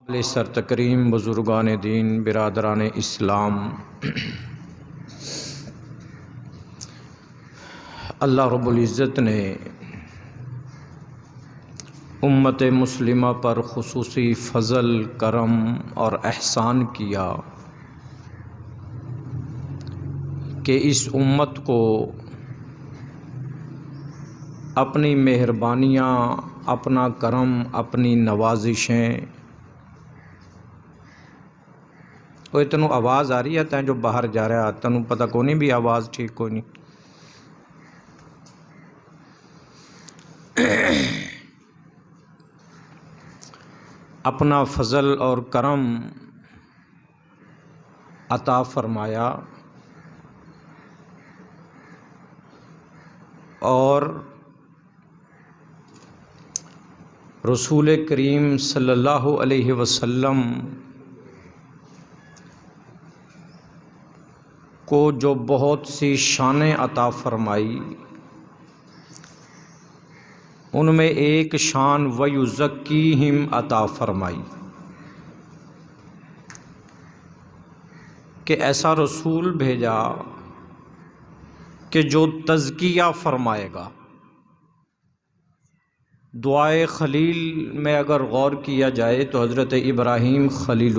علیہ سر تکریم بزرگان دین برادران اسلام، اللہ رب العزت نے امت مسلمہ پر خصوصی فضل، کرم اور احسان کیا کہ اس امت کو اپنی مہربانیاں، اپنا کرم، اپنی نوازشیں۔ کوئی تینوں آواز آ رہی ہے؟ تین جو باہر جا رہا ہے تینوں پتہ کوئی نہیں بھی آواز ٹھیک کوئی نہیں۔ اپنا فضل اور کرم عطا فرمایا اور رسول کریم صلی اللہ علیہ وسلم کو جو بہت سی شانیں عطا فرمائی، ان میں ایک شان وَيُزَكِّيهِمْ عطا فرمائی کہ ایسا رسول بھیجا کہ جو تزکیہ فرمائے گا۔ دعائے خلیل میں اگر غور کیا جائے تو حضرت ابراہیم خلیل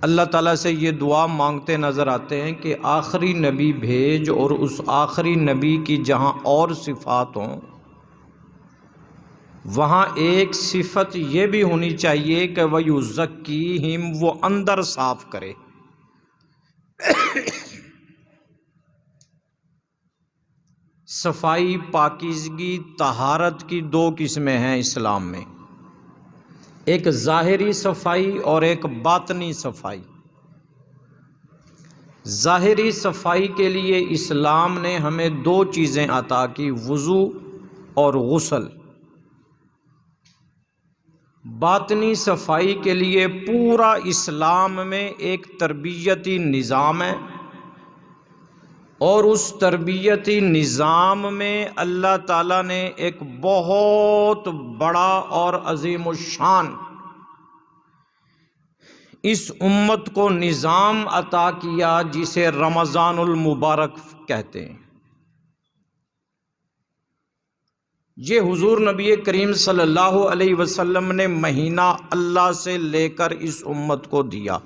اللہ تعالیٰ سے یہ دعا مانگتے نظر آتے ہیں کہ آخری نبی بھیج، اور اس آخری نبی کی جہاں اور صفات ہوں وہاں ایک صفت یہ بھی ہونی چاہیے کہ وَيُزَكِّيهِمْ، وہ اندر صاف کرے۔ صفائی، پاکیزگی، طہارت کی دو قسمیں ہیں اسلام میں، ایک ظاہری صفائی اور ایک باطنی صفائی۔ ظاہری صفائی کے لیے اسلام نے ہمیں دو چیزیں عطا کی، وضو اور غسل۔ باطنی صفائی کے لیے پورا اسلام میں ایک تربیتی نظام ہے، اور اس تربیتی نظام میں اللہ تعالیٰ نے ایک بہت بڑا اور عظیم الشان اس امت کو نظام عطا کیا جسے رمضان المبارک کہتے ہیں۔ یہ حضور نبی کریم صلی اللہ علیہ وسلم نے مہینہ اللہ سے لے کر اس امت کو دیا۔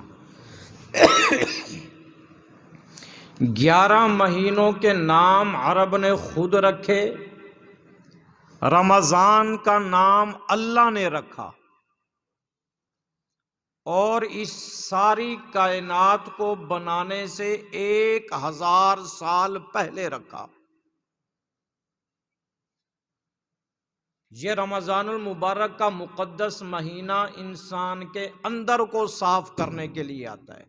11 مہینوں کے نام عرب نے خود رکھے، رمضان کا نام اللہ نے رکھا، اور اس ساری کائنات کو بنانے سے 1000 سال پہلے رکھا۔ یہ رمضان المبارک کا مقدس مہینہ انسان کے اندر کو صاف کرنے کے لیے آتا ہے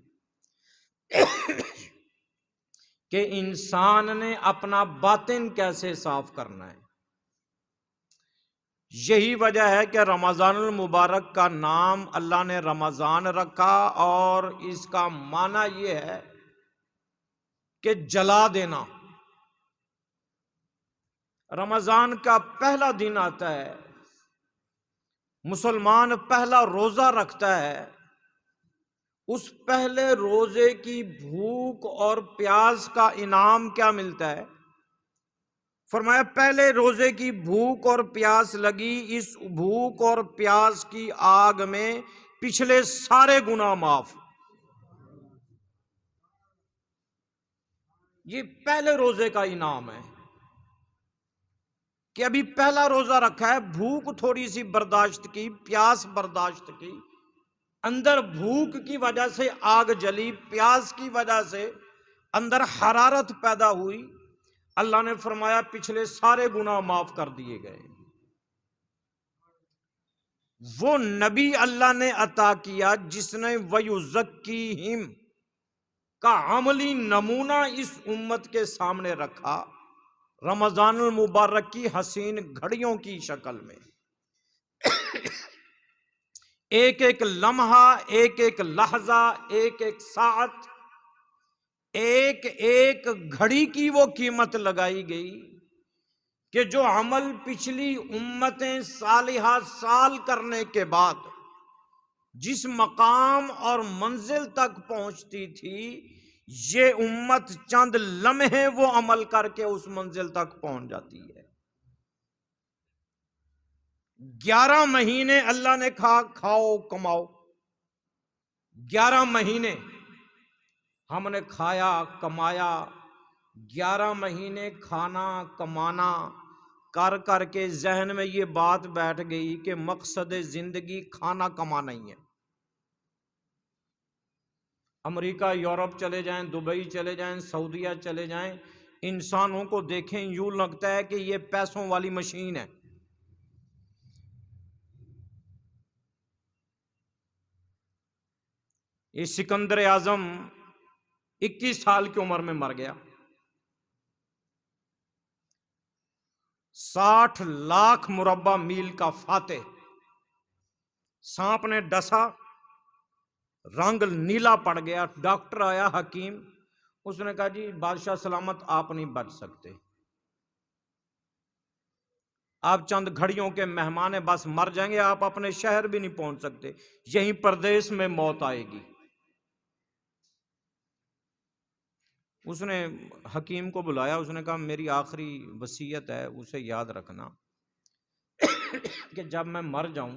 کہ انسان نے اپنا باطن کیسے صاف کرنا ہے۔ یہی وجہ ہے کہ رمضان المبارک کا نام اللہ نے رمضان رکھا، اور اس کا معنی یہ ہے کہ جلا دینا۔ رمضان کا پہلا دن آتا ہے، مسلمان پہلا روزہ رکھتا ہے، اس پہلے روزے کی بھوک اور پیاس کا انعام کیا ملتا ہے؟ فرمایا پہلے روزے کی بھوک اور پیاس لگی، اس بھوک اور پیاس کی آگ میں پچھلے سارے گناہ معاف۔ یہ پہلے روزے کا انعام ہے کہ ابھی پہلا روزہ رکھا ہے، بھوک تھوڑی سی برداشت کی، پیاس برداشت کی، اندر بھوک کی وجہ سے آگ جلی، پیاس کی وجہ سے اندر حرارت پیدا ہوئی، اللہ نے فرمایا پچھلے سارے گناہ معاف کر دیے گئے۔ وہ نبی اللہ نے عطا کیا جس نے وَيُزَكِّيهِمْ کا عملی نمونہ اس امت کے سامنے رکھا، رمضان المبارک کی حسین گھڑیوں کی شکل میں۔ ایک ایک لمحہ، ایک ایک لحظہ، ایک ایک ساعت، ایک ایک گھڑی کی وہ قیمت لگائی گئی کہ جو عمل پچھلی امتیں صالحہ سال کرنے کے بعد جس مقام اور منزل تک پہنچتی تھی، یہ امت چند لمحے وہ عمل کر کے اس منزل تک پہنچ جاتی ہے۔ 11 مہینے اللہ نے کہا کھاؤ کماؤ، 11 مہینے ہم نے کھایا کمایا، 11 مہینے کھانا کمانا کر کر کے ذہن میں یہ بات بیٹھ گئی کہ مقصد زندگی کھانا کمانا ہی ہے۔ امریکہ، یورپ چلے جائیں، دبئی چلے جائیں، سعودیہ چلے جائیں، انسانوں کو دیکھیں یوں لگتا ہے کہ یہ پیسوں والی مشین ہے۔ یہ سکندر اعظم 21 سال کی عمر میں مر گیا، 60 لاکھ مربع میل کا فاتح، سانپ نے ڈسا، رنگ نیلا پڑ گیا، ڈاکٹر آیا حکیم، اس نے کہا جی بادشاہ سلامت آپ نہیں بچ سکتے، آپ چند گھڑیوں کے مہمان ہیں، بس مر جائیں گے، آپ اپنے شہر بھی نہیں پہنچ سکتے، یہیں پردیس میں موت آئے گی۔ اس نے حکیم کو بلایا، اس نے کہا میری آخری وصیت ہے، اسے یاد رکھنا کہ جب میں مر جاؤں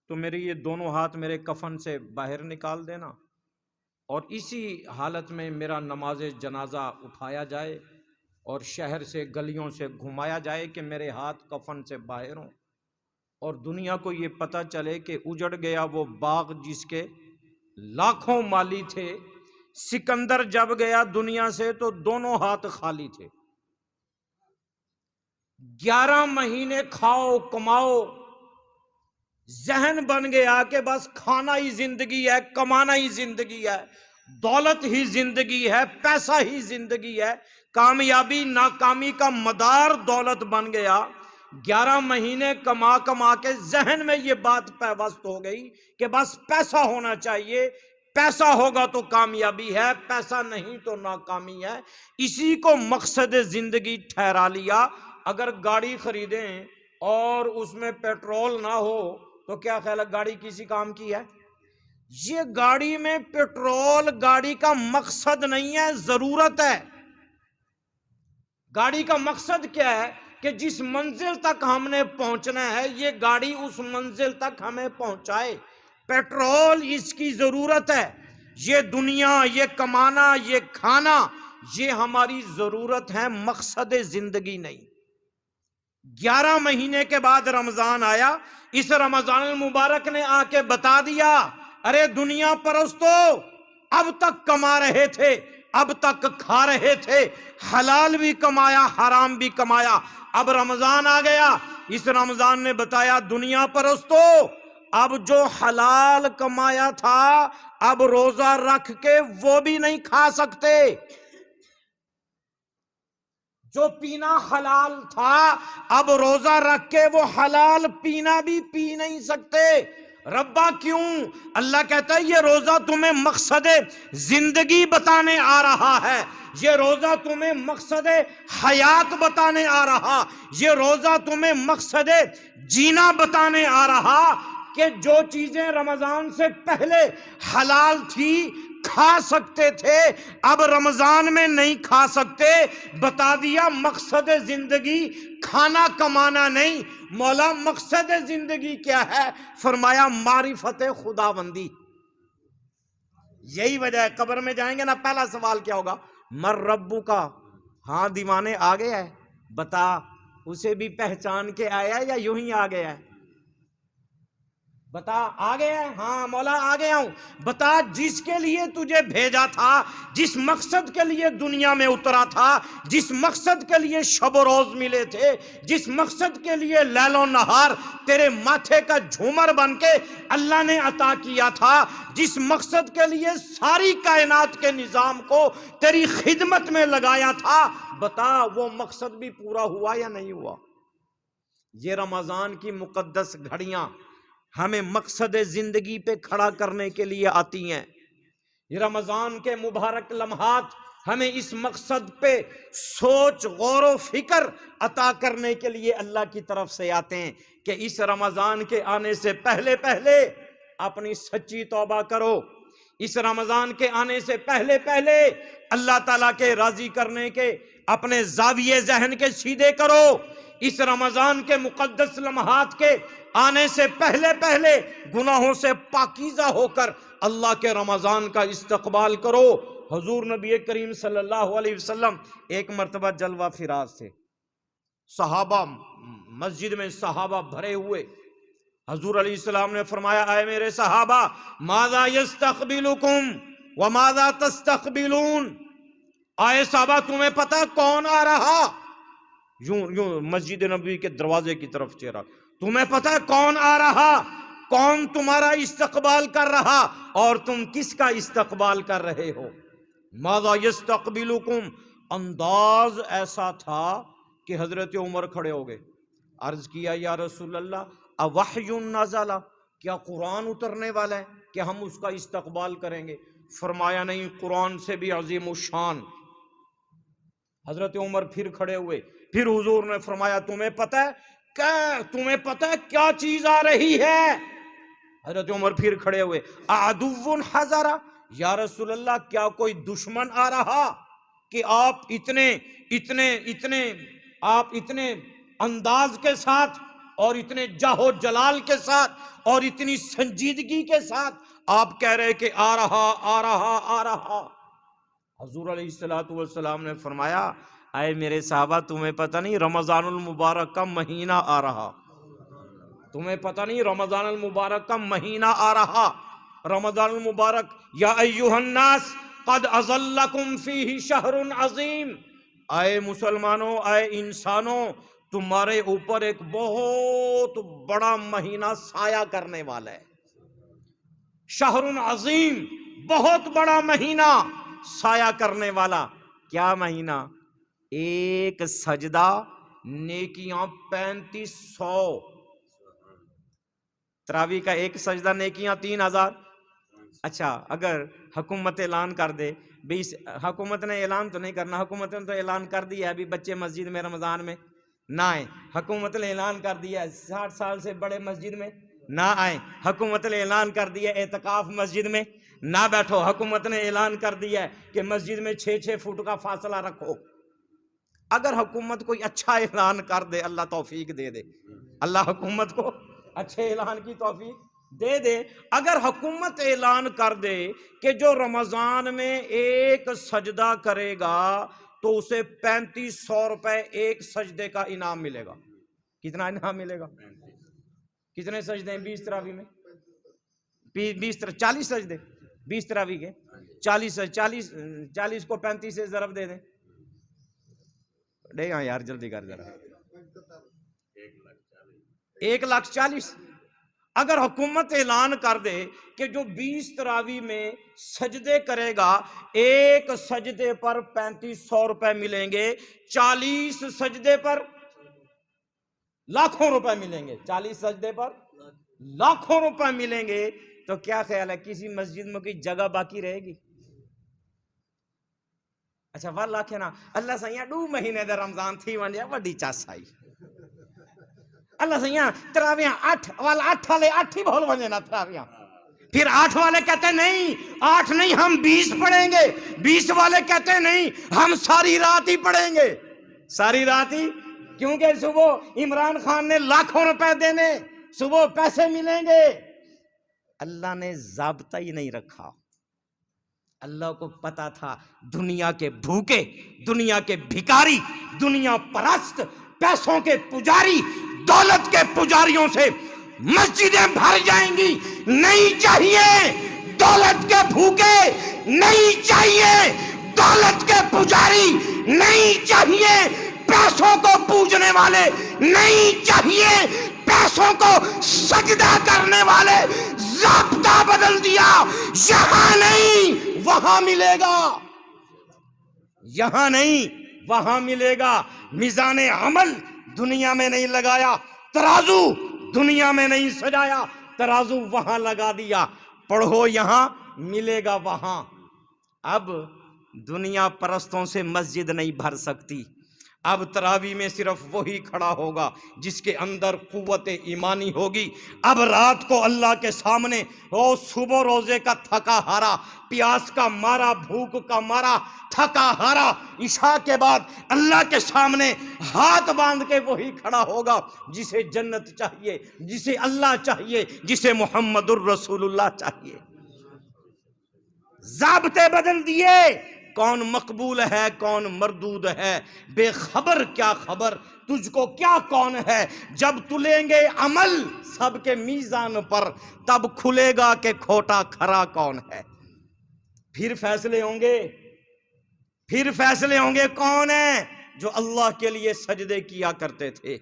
تو میرے یہ دونوں ہاتھ میرے کفن سے باہر نکال دینا، اور اسی حالت میں میرا نماز جنازہ اٹھایا جائے اور شہر سے گلیوں سے گھمایا جائے کہ میرے ہاتھ کفن سے باہر ہوں، اور دنیا کو یہ پتہ چلے کہ اجڑ گیا وہ باغ جس کے لاکھوں مالی تھے، سکندر جب گیا دنیا سے تو دونوں ہاتھ خالی تھے۔ 11 مہینے کھاؤ کماؤ، ذہن بن گیا کہ بس کھانا ہی زندگی ہے، کمانا ہی زندگی ہے، دولت ہی زندگی ہے، پیسہ ہی زندگی ہے، کامیابی ناکامی کا مدار دولت بن گیا۔ 11 مہینے کما کما کے ذہن میں یہ بات پیوست ہو گئی کہ بس پیسہ ہونا چاہیے، پیسہ ہوگا تو کامیابی ہے، پیسہ نہیں تو ناکامی ہے، اسی کو مقصد زندگی ٹھہرا لیا۔ اگر گاڑی خریدیں اور اس میں پیٹرول نہ ہو تو کیا خیال ہے گاڑی کسی کام کی ہے؟ یہ گاڑی میں پیٹرول گاڑی کا مقصد نہیں ہے، ضرورت ہے۔ گاڑی کا مقصد کیا ہے کہ جس منزل تک ہم نے پہنچنا ہے یہ گاڑی اس منزل تک ہمیں پہنچائے، پیٹرول اس کی ضرورت ہے۔ یہ دنیا، یہ کمانا، یہ کھانا، یہ ہماری ضرورت ہے، مقصد زندگی نہیں۔ 11 مہینے کے بعد رمضان آیا، اس رمضان المبارک نے آ کے بتا دیا، ارے دنیا پرستو، اب تک کما رہے تھے، اب تک کھا رہے تھے، حلال بھی کمایا حرام بھی کمایا، اب رمضان آ گیا، اس رمضان نے بتایا دنیا پرستو، اب جو حلال کمایا تھا اب روزہ رکھ کے وہ بھی نہیں کھا سکتے، جو پینا حلال تھا اب روزہ رکھ کے وہ حلال پینا بھی پی نہیں سکتے۔ ربا کیوں؟ اللہ کہتا ہے یہ روزہ تمہیں مقصد زندگی بتانے آ رہا ہے، یہ روزہ تمہیں مقصد حیات بتانے آ رہا، یہ روزہ تمہیں مقصد جینا بتانے آ رہا کہ جو چیزیں رمضان سے پہلے حلال تھی کھا سکتے تھے اب رمضان میں نہیں کھا سکتے، بتا دیا مقصد زندگی کھانا کمانا نہیں، مولا مقصد زندگی کیا ہے؟ فرمایا معرفت خداوندی۔ یہی وجہ ہے قبر میں جائیں گے نا پہلا سوال کیا ہوگا؟ مر ربو کا، ہاں دیوانے آ گیا ہے، بتا اسے بھی پہچان کے آیا یا یوں ہی آ گیا ہے؟ بتا آ گیا ہے؟ ہاں مولا آ گیا ہوں۔ بتا جس کے لیے تجھے بھیجا تھا، جس مقصد کے لیے دنیا میں اترا تھا، جس مقصد کے لیے شب و روز ملے تھے، جس مقصد کے لیے لیل و نہار تیرے ماتھے کا جھومر بن کے اللہ نے عطا کیا تھا، جس مقصد کے لیے ساری کائنات کے نظام کو تیری خدمت میں لگایا تھا، بتا وہ مقصد بھی پورا ہوا یا نہیں ہوا؟ یہ رمضان کی مقدس گھڑیاں ہمیں مقصد زندگی پہ کھڑا کرنے کے لیے آتی ہیں۔ یہ رمضان کے مبارک لمحات ہمیں اس مقصد پہ سوچ غور و فکر عطا کرنے کے لیے اللہ کی طرف سے آتے ہیں کہ اس رمضان کے آنے سے پہلے پہلے اپنی سچی توبہ کرو، اس رمضان کے آنے سے پہلے پہلے اللہ تعالیٰ کے راضی کرنے کے اپنے زاویے ذہن کے سیدھے کرو، اس رمضان کے مقدس لمحات کے آنے سے پہلے پہلے گناہوں سے پاکیزہ ہو کر اللہ کے رمضان کا استقبال کرو۔ حضور نبی کریم صلی اللہ علیہ وسلم ایک مرتبہ جلوہ فراز تھے، صحابہ مسجد میں صحابہ بھرے ہوئے، حضور علیہ السلام نے فرمایا اے میرے صحابہ ماذا یستقبلکم وماذا تستقبلون، آئے صحابہ تمہیں پتہ کون آ رہا، یوں مسجد نبوی کے دروازے کی طرف چہرہ، تمہیں پتہ کون آ رہا، کون تمہارا استقبال کر رہا اور تم کس کا استقبال کر رہے ہو؟ ماذا یستقبلکم، انداز ایسا تھا کہ حضرت عمر کھڑے ہو گئے، عرض کیا یا رسول اللہ اوحی نزل، کیا قرآن اترنے والا ہے کہ ہم اس کا استقبال کریں گے؟ فرمایا نہیں، قرآن سے بھی عظیم الشان۔ حضرت عمر پھر کھڑے ہوئے، پھر حضور نے فرمایا تمہیں پتہ ہے کیا چیز آ رہی ہے؟ حضرت عمر پھر کھڑے ہوئے، اعدو حضر، یا رسول اللہ کیا کوئی دشمن آ رہا کہ آپ اتنے انداز کے ساتھ اور اتنے جاہ و جلال کے ساتھ اور اتنی سنجیدگی کے ساتھ آپ کہہ رہے کہ آ رہا آ رہا آ رہا؟ حضور علیہ السلام نے فرمایا اے میرے صحابہ تمہیں پتہ نہیں رمضان المبارک کا مہینہ آ رہا، تمہیں پتہ نہیں رمضان المبارک کا مہینہ آ رہا، رمضان المبارک یا ایہا الناس قد اظلکم فیہ شہر عظیم، اے مسلمانوں اے انسانوں تمہارے اوپر ایک بہت بڑا مہینہ سایہ کرنے والا ہے، شہر عظیم، بہت بڑا مہینہ سایہ کرنے والا۔ کیا مہینہ؟ ایک سجدہ نیکیاں 3500، تراویح کا ایک سجدہ نیکیاں 3000۔ اچھا اگر حکومت اعلان کر دے، حکومت نے اعلان تو نہیں کرنا، حکومت نے تو اعلان کر دیا ہے ابھی بچے مسجد میں رمضان میں نہ آئیں، حکومت نے اعلان کر دیا ہے 60 سال سے بڑے مسجد میں نہ آئیں، حکومت نے اعلان کر دیا اعتکاف مسجد میں نہ بیٹھو، حکومت نے اعلان کر دیا ہے کہ مسجد میں 6 فٹ کا فاصلہ رکھو۔ اگر حکومت کوئی اچھا اعلان کر دے، اللہ توفیق دے دے، اللہ حکومت کو اچھے اعلان کی توفیق دے دے، اگر حکومت اعلان کر دے کہ جو رمضان میں ایک سجدہ کرے گا تو اسے 3500 روپے ایک سجدے کا انعام ملے گا۔ کتنا انعام ملے گا؟ کتنے سجدے ہیں 20 تراویح میں؟ 40 سجدے 20 تراویح کے 40 کو 35 سے ضرب دے دیں، دے گا یار جلدی کر ذرا، 1,40,000۔ اگر حکومت اعلان کر دے کہ جو 20 تراویح میں سجدے کرے گا ایک سجدے پر 3500 روپے ملیں گے، 40 سجدے پر لاکھوں روپے ملیں گے، 40 سجدے پر لاکھوں روپے ملیں گے، تو کیا خیال ہے کسی مسجد میں کوئی جگہ باقی رہے گی؟ اچھا واللہ کہ نا اللہ سیاں 2 مہینے دے رمضان تھی ونجے وڈی چاس آئی، اللہ سیاں تراویاں 8 والے 8 ہی بھول ونجے نا تراویاں، پھر 8 والے کہتے نہیں 8 نہیں ہم 20 پڑھیں گے، 20 والے کہتے نہیں ہم ساری رات ہی پڑھیں گے، ساری رات ہی، کیونکہ صبح عمران خان نے لاکھوں روپے دینے، صبح پیسے ملیں گے۔ اللہ نے ضابطہ ہی نہیں رکھا، اللہ کو پتا تھا دنیا کے بھوکے، دنیا کے بھکاری، دنیا پرست، پیسوں کے پجاری، دولت کے پجاریوں سے مسجدیں بھر جائیں گی، نہیں چاہیے دولت کے بھوکے، نہیں چاہیے دولت کے پجاری، نہیں چاہیے پیسوں کو پوجنے والے، نہیں چاہیے پیسوں کو سجدہ کرنے والے۔ ضابطہ بدل دیا، یہاں نہیں وہاں ملے گا، یہاں نہیں وہاں ملے گا۔ میزان عمل دنیا میں نہیں لگایا، ترازو دنیا میں نہیں سجایا، ترازو وہاں لگا دیا، پڑھو یہاں ملے گا وہاں۔ اب دنیا پرستوں سے مسجد نہیں بھر سکتی. اب تراوی میں صرف وہی کھڑا ہوگا جس کے اندر قوت ایمانی ہوگی. اب رات کو اللہ کے سامنے صبح روزے کا تھکا ہارا، پیاس کا مارا، بھوک کا مارا، تھکا ہارا، عشاء کے بعد اللہ کے سامنے ہاتھ باندھ کے وہی کھڑا ہوگا جسے جنت چاہیے، جسے اللہ چاہیے، جسے محمد الرسول اللہ چاہیے. ضابطے بدل دیے. کون مقبول ہے کون مردود ہے، بے خبر کیا خبر، تجھ کو کیا کون ہے. جب تلیں گے عمل سب کے میزان پر، تب کھلے گا کہ کھوٹا کھرا کون ہے. پھر فیصلے ہوں گے، پھر فیصلے ہوں گے. کون ہیں جو اللہ کے لیے سجدے کیا کرتے تھے؟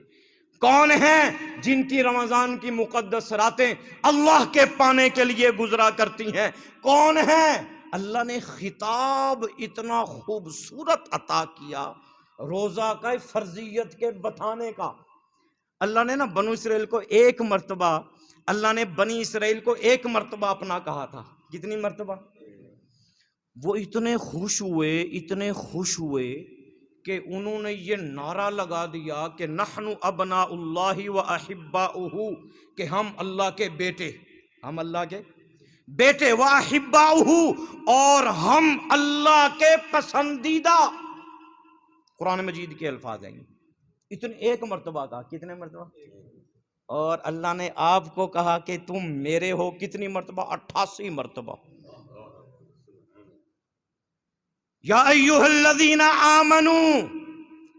کون ہیں جن کی رمضان کی مقدس راتیں اللہ کے پانے کے لیے گزرا کرتی ہیں؟ کون ہیں؟ اللہ نے خطاب اتنا خوبصورت عطا کیا روزہ کا فرضیت کے بتانے کا. اللہ نے نا بنو اسرائیل کو ایک مرتبہ، اللہ نے بنی اسرائیل کو ایک مرتبہ اپنا کہا تھا. کتنی مرتبہ؟ وہ اتنے خوش ہوئے، اتنے خوش ہوئے کہ انہوں نے یہ نعرہ لگا دیا کہ نحن ابناء اللہ و احباؤہ، کہ ہم اللہ کے بیٹے، ہم اللہ کے بیٹے، و احباؤہ، اور ہم اللہ کے پسندیدہ. قرآن مجید کے الفاظ ہیں. اتنے ایک مرتبہ کہا. کتنے مرتبہ؟ اور اللہ نے آپ کو کہا کہ تم میرے ہو. کتنی مرتبہ؟ 88 مرتبہ. یا ایھا الذین آمنوا،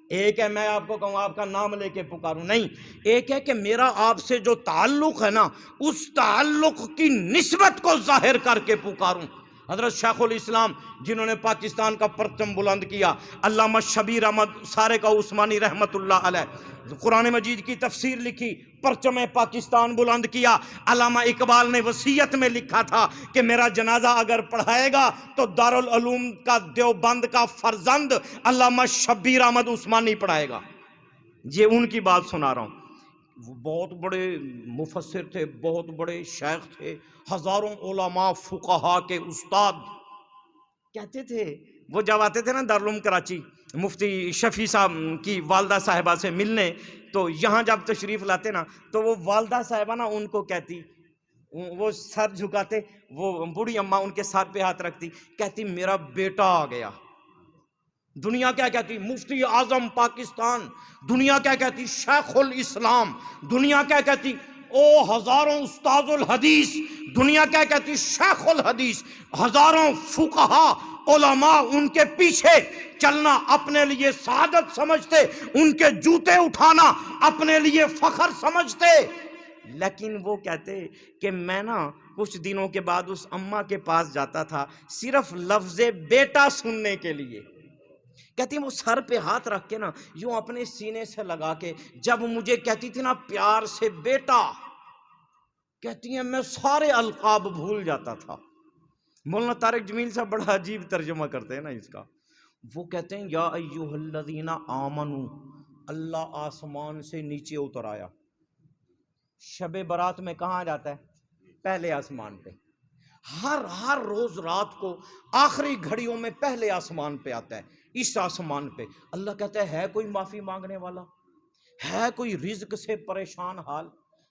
ایک ہے میں آپ کو کہوں آپ کا نام لے کے پکاروں، نہیں، ایک ہے کہ میرا آپ سے جو تعلق ہے نا اس تعلق کی نسبت کو ظاہر کر کے پکاروں. حضرت شیخ الاسلام جنہوں نے پاکستان کا پرچم بلند کیا، علامہ شبیر احمد سارقہ عثمانی رحمت اللہ علیہ، قرآن مجید کی تفسیر لکھی، پرچم پاکستان بلند کیا. علامہ اقبال نے وصیت میں لکھا تھا کہ میرا جنازہ اگر پڑھائے گا تو دارالعلوم کا دیوبند کا فرزند علامہ شبیر احمد عثمانی پڑھائے گا. یہ ان کی بات سنا رہا ہوں. وہ بہت بڑے مفسر تھے، بہت بڑے شیخ تھے، ہزاروں علماء فقہا کے استاد. کہتے تھے وہ جب آتے تھے نا دارالعلوم کراچی مفتی شفیع صاحب کی والدہ صاحبہ سے ملنے، تو یہاں جب تشریف لاتے نا تو وہ والدہ صاحبہ نا ان کو کہتی، وہ سر جھکاتے، وہ بوڑھی اماں ان کے سر پہ ہاتھ رکھتی، کہتی میرا بیٹا آ گیا. دنیا کیا کہتی؟ مفتی اعظم پاکستان. دنیا کیا کہتی؟ شیخ الاسلام. دنیا کیا کہتی؟ او ہزاروں استاذ الحدیث. دنیا کیا کہتی؟ شیخ الحدیث. ہزاروں فقہا علماء ان کے پیچھے چلنا اپنے لیے سعادت سمجھتے، ان کے جوتے اٹھانا اپنے لیے فخر سمجھتے. لیکن وہ کہتے کہ میں نا کچھ دنوں کے بعد اس اماں کے پاس جاتا تھا صرف لفظ بیٹا سننے کے لیے. کہتی وہ سر پہ ہاتھ رکھ کے نا یوں اپنے سینے سے لگا کے جب مجھے کہتی تھی نا پیار سے بیٹا، کہتی ہیں میں سارے القاب بھول جاتا تھا. مولانا طارق جمیل صاحب بڑا عجیب ترجمہ کرتے ہیں نا اس کا. وہ کہتے ہیں یا ایھا الذین آمنوا، اللہ آسمان سے نیچے اتر آیا. شب برات میں کہاں جاتا ہے؟ پہلے آسمان پہ. ہر روز رات کو آخری گھڑیوں میں پہلے آسمان پہ آتا ہے. اس آسمان پہ اللہ کہتا ہے کوئی معافی مانگنے والا؟ ہے کوئی رزق سے پریشان حال؟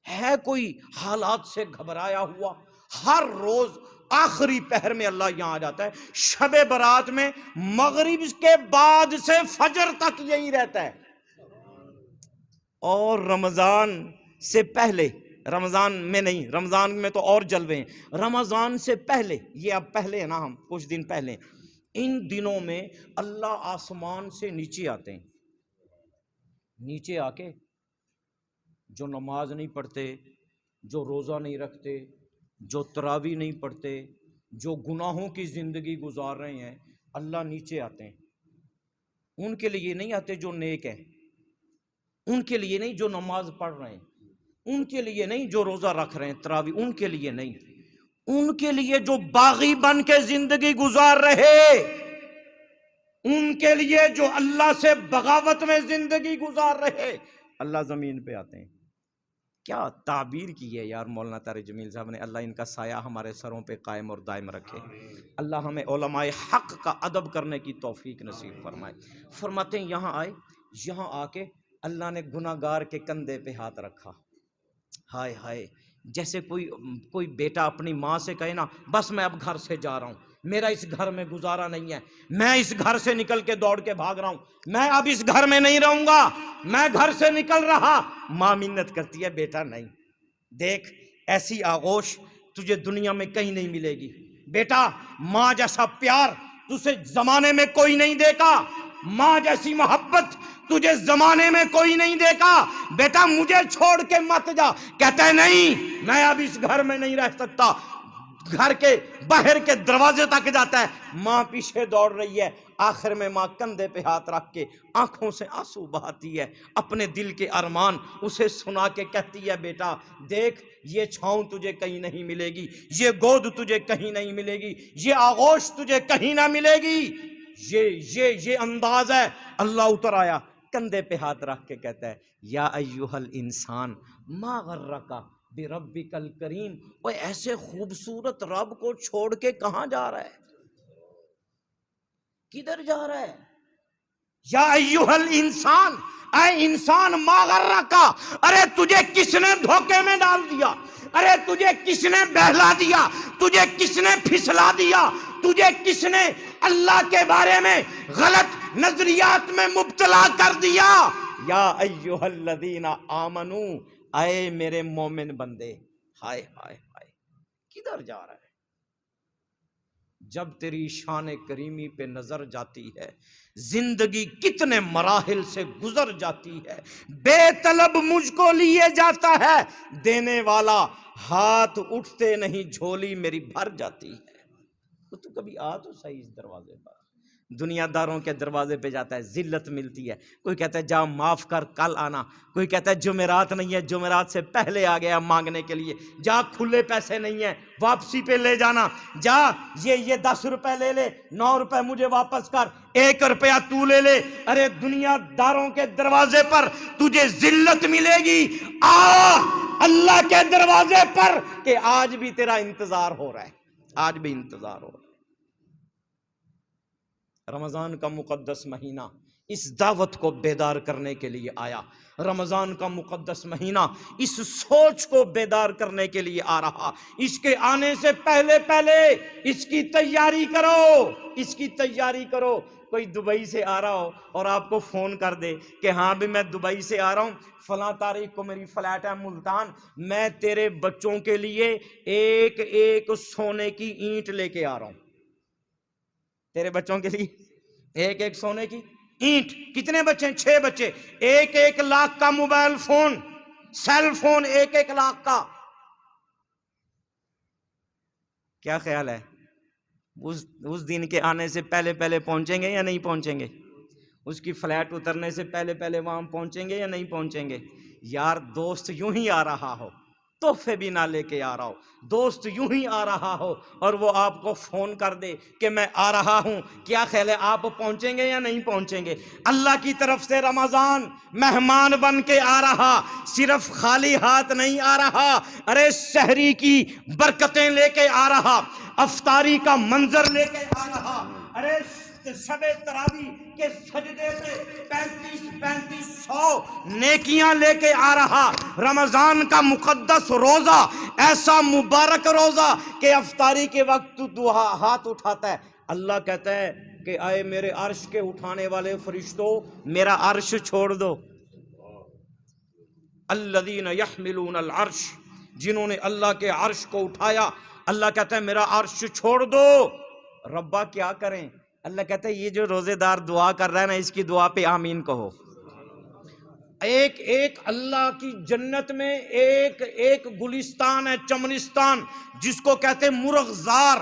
ہے کوئی حالات سے گھبرایا ہوا؟ ہر روز آخری پہر میں اللہ یہاں آ جاتا ہے. شب برات میں مغرب کے بعد سے فجر تک یہی رہتا ہے. اور رمضان سے پہلے، رمضان میں نہیں، رمضان میں تو اور جلوے ہیں، رمضان سے پہلے، یہ اب پہلے ہے نا، ہم کچھ دن پہلے، ان دنوں میں اللہ آسمان سے نیچے آتے ہیں. نیچے آ کے جو نماز نہیں پڑھتے، جو روزہ نہیں رکھتے، جو تراویح نہیں پڑھتے، جو گناہوں کی زندگی گزار رہے ہیں، اللہ نیچے آتے ہیں. ان کے لیے نہیں آتے جو نیک ہیں، ان کے لیے نہیں جو نماز پڑھ رہے ہیں، ان کے لیے نہیں جو روزہ رکھ رہے ہیں تراویح، ان کے لیے نہیں، ان کے لیے جو باغی بن کے زندگی گزار رہے، ان کے لیے جو اللہ سے بغاوت میں زندگی گزار رہے، اللہ زمین پہ آتے ہیں. کیا تعبیر کی ہے یار مولانا طارق جمیل صاحب نے. اللہ ان کا سایہ ہمارے سروں پہ قائم اور دائم رکھے. اللہ ہمیں علماء حق کا ادب کرنے کی توفیق نصیب فرمائے. فرماتے ہیں یہاں آئے, یہاں آ کے اللہ نے گناہ گار کے کندھے پہ ہاتھ رکھا. ہائے ہائے, جیسے کوئی بیٹا اپنی ماں سے کہے نا بس میں اب گھر سے جا رہا ہوں, میرا اس گھر میں گزارا نہیں ہے, میں اس گھر سے نکل کے دوڑ کے بھاگ رہا ہوں, میں اب اس گھر میں نہیں رہوں گا, میں گھر سے نکل رہا. ماں منت کرتی ہے بیٹا نہیں, دیکھ ایسی آغوش تجھے دنیا میں کہیں نہیں ملے گی بیٹا, ماں جیسا پیار تجھے زمانے میں کوئی نہیں دیکھا, ماں جیسی محبت تجھے زمانے میں کوئی نہیں دیکھا, بیٹا مجھے چھوڑ کے مت جا. کہتا ہے نہیں, میں اب اس گھر میں نہیں رہ سکتا. گھر کے باہر کے دروازے تک جاتا ہے, ماں پیچھے دوڑ رہی ہے. آخر میں ماں کندھے پہ ہاتھ رکھ کے آنکھوں سے آنسو بہاتی ہے, اپنے دل کے ارمان اسے سنا کے کہتی ہے بیٹا دیکھ یہ چھاؤں تجھے کہیں نہیں ملے گی, یہ گود تجھے کہیں نہیں ملے گی, یہ آغوش تجھے کہیں نہ ملے گی. یہ انداز ہے. اللہ اتر آیا, کندھے پہ ہاتھ رکھ کے کہتا ہے یا ایھا الانسان ما غرک بربک الکریم. وہ ایسے خوبصورت رب کو چھوڑ کے کہاں جا رہا ہے, کدھر جا رہا ہے؟ یا ایھا الانسان, اے انسان ما غرک, ارے تجھے کس نے دھوکے میں ڈال دیا, ارے تجھے کس نے بہلا دیا, تجھے کس نے پھسلا دیا, تجھے کس نے اللہ کے بارے میں غلط نظریات میں مبتلا کر دیا. یا ایھا الذین آمنو, اے میرے مومن بندے. ہائے ہائے ہائے, کدھر جا رہا ہے؟ جب تیری شان کریمی پہ نظر جاتی ہے, زندگی کتنے مراحل سے گزر جاتی ہے, بے طلب مجھ کو لیے جاتا ہے, دینے والا ہاتھ اٹھتے نہیں جھولی میری بھر جاتی ہے. تو کبھی آ تو صحیح اس دروازے پر. دنیا داروں کے دروازے پہ جاتا ہے, ذلت ملتی ہے, کوئی کہتا ہے جا معاف کر کل آنا, کوئی کہتا ہے جمعرات نہیں ہے جمعرات سے پہلے آ گیا مانگنے کے لیے, جا کھلے پیسے نہیں ہیں واپسی پہ لے جانا, جا یہ 10 روپے لے لے, 9 روپے مجھے واپس کر, 1 روپیہ تو لے لے. ارے دنیا داروں کے دروازے پر تجھے ذلت ملے گی, آ اللہ کے دروازے پر کہ آج بھی تیرا انتظار ہو رہا ہے, آج بھی انتظار ہو رہا ہے. رمضان کا مقدس مہینہ اس دعوت کو بیدار کرنے کے لیے آیا. رمضان کا مقدس مہینہ اس سوچ کو بیدار کرنے کے لیے آ رہا. اس کے آنے سے پہلے اس کی تیاری کرو, اس کی تیاری کرو. کوئی دبئی سے آ رہا ہو اور آپ کو فون کر دے کہ ہاں بھی میں دبئی سے آ رہا ہوں, فلاں تاریخ کو میری فلائٹ ہے ملتان, میں تیرے بچوں کے لیے ایک سونے کی اینٹ لے کے آ رہا ہوں. تیرے بچوں کے لیے ایک سونے کی اینٹ. کتنے بچے ہیں؟ 6 بچے. 1 لاکھ کا mobile phone, cell phone 1 lakh کا. کیا خیال ہے اس دن کے آنے سے پہلے پہنچیں گے یا نہیں پہنچیں گے؟ اس کی فلائٹ اترنے سے پہلے وہاں پہنچیں گے یا نہیں پہنچیں گے؟ یار دوست یوں ہی آ رہا ہو, تحفے بھی نہ لے کے آ رہا ہو, دوست یوں ہی آ رہا ہو اور وہ آپ کو فون کر دے کہ میں آ رہا ہوں, کیا خیال ہے آپ پہنچیں گے یا نہیں پہنچیں گے؟ اللہ کی طرف سے رمضان مہمان بن کے آ رہا, صرف خالی ہاتھ نہیں آ رہا, ارے سحری کی برکتیں لے کے آ رہا, افطاری کا منظر لے کے آ رہا, ارے شب تراویح کے سجدے پہ 3500 نیکیاں لے کے آ رہا. رمضان کا مقدس روزہ ایسا مبارک روزہ کہ افطاری کے وقت تو ہاتھ اٹھاتا ہے, اللہ کہتا ہے کہ آئے میرے عرش کے اٹھانے والے فرشتوں میرا عرش چھوڑ دو. الذین یحملون العرش, جنہوں نے اللہ کے عرش کو اٹھایا, اللہ کہتا ہے میرا عرش چھوڑ دو. ربا کیا کریں؟ اللہ کہتا ہے یہ جو روزے دار دعا کر رہا ہے نا, اس کی دعا پہ آمین کہو. ایک اللہ کی جنت میں ایک گلستان ہے, چمنستان, جس کو کہتے ہیں مرغزار.